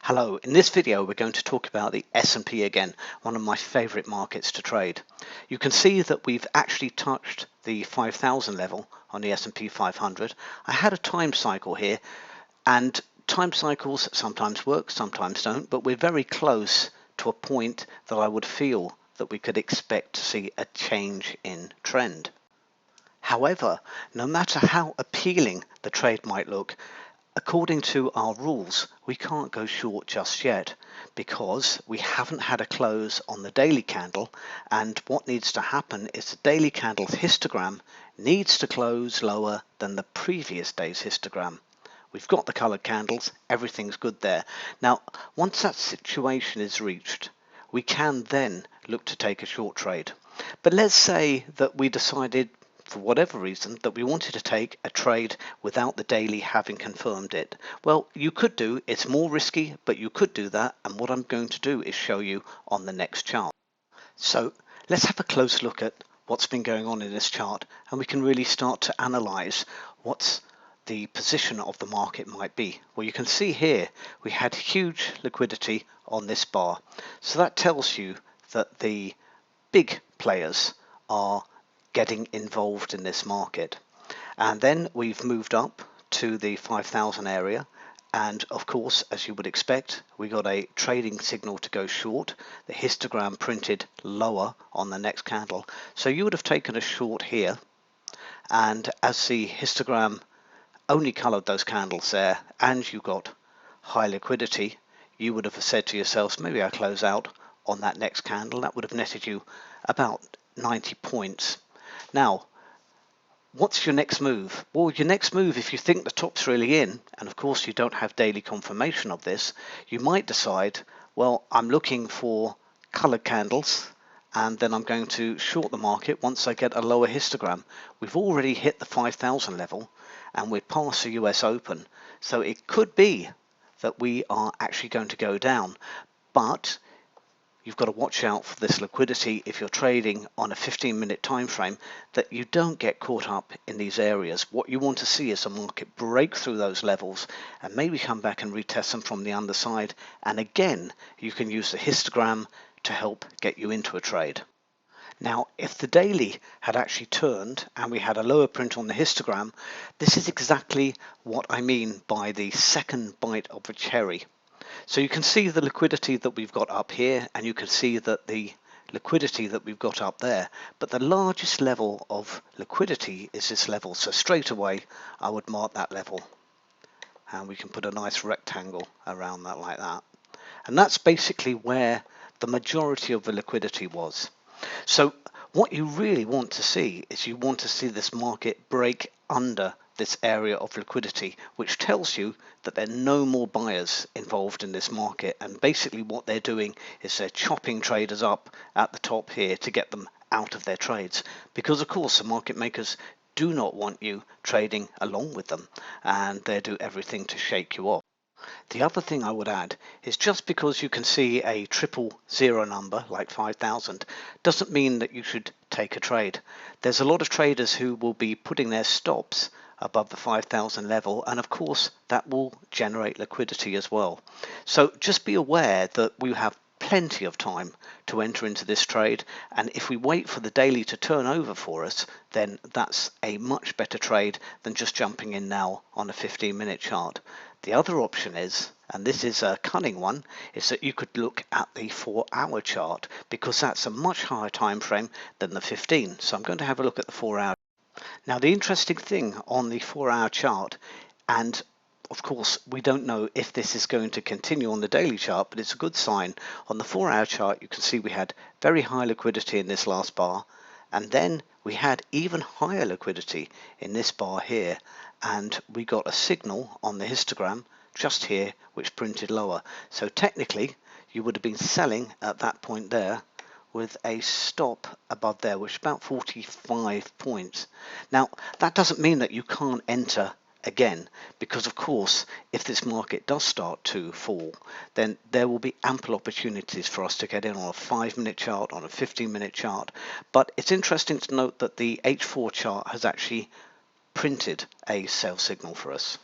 Hello, in this video we're going to talk about the S&P again, one of my favorite markets to trade. You can see that we've actually touched the 5,000 level on the S&P 500. I had a time cycle here, and time cycles sometimes work, sometimes don't, but we're very close to a point that I would feel that we could expect to see a change in trend. However, no matter how appealing the trade might look, according to our rules, we can't go short just yet because we haven't had a close on the daily candle, and what needs to happen is the daily candle's histogram needs to close lower than the previous day's histogram. We've got the colored candles, everything's good there. Now, once that situation is reached, we can then look to take a short trade. But let's say that we decided, for whatever reason, that we wanted to take a trade without the daily having confirmed it. Well, you could do, it's more risky, but you could do that, and what I'm going to do is show you on the next chart. So let's have a close look at what's been going on in this chart, and we can really start to analyze what's the position of the market might be. Well, you can see here we had huge liquidity on this bar, so that tells you that the big players are getting involved in this market. And then we've moved up to the 5,000 area, and of course, as you would expect, we got a trading signal to go short. The histogram printed lower on the next candle, so you would have taken a short here, and as the histogram only colored those candles there and you got high liquidity, you would have said to yourselves, maybe I close out on that next candle. That would have netted you about 90 points. Now, what's your next move? Well, your next move, if you think the top's really in, and of course you don't have daily confirmation of this, you might decide, well, I'm looking for colored candles, and then I'm going to short the market once I get a lower histogram. We've already hit the 5,000 level, and we're past the US Open, so it could be that we are actually going to go down, but you've got to watch out for this liquidity if you're trading on a 15-minute time frame, that you don't get caught up in these areas. What you want to see is a market break through those levels and maybe come back and retest them from the underside, and again you can use the histogram to help get you into a trade. Now, if the daily had actually turned and we had a lower print on the histogram, this is exactly what I mean by the second bite of a cherry. So you can see the liquidity that we've got up here, and you can see that the liquidity that we've got up there, but the largest level of liquidity is this level. So straight away I would mark that level, and we can put a nice rectangle around that like that, and that's basically where the majority of the liquidity was. So what you really want to see is you want to see this market break under this area of liquidity, which tells you that there are no more buyers involved in this market, and basically what they're doing is they're chopping traders up at the top here to get them out of their trades, because of course the market makers do not want you trading along with them, and they do everything to shake you off. The other thing I would add is, just because you can see a 000 number like 5,000 doesn't mean that you should take a trade. There's a lot of traders who will be putting their stops above the 5,000 level, and of course that will generate liquidity as well. So just be aware that we have plenty of time to enter into this trade, and if we wait for the daily to turn over for us, then that's a much better trade than just jumping in now on a 15-minute chart. The other option is, and this is a cunning one, is that you could look at the 4-hour chart, because that's a much higher time frame than the 15. So I'm going to have a look at the 4-hour. Now, the interesting thing on the 4-hour chart, and of course we don't know if this is going to continue on the daily chart, but it's a good sign. On the 4-hour chart you can see we had very high liquidity in this last bar, and then we had even higher liquidity in this bar here, and we got a signal on the histogram just here which printed lower. So technically you would have been selling at that point there with a stop above there, which is about 45 points. Now, that doesn't mean that you can't enter again, because of course if this market does start to fall, then there will be ample opportunities for us to get in on a 5-minute chart, on a 15-minute chart. But it's interesting to note that the H4 chart has actually printed a sell signal for us.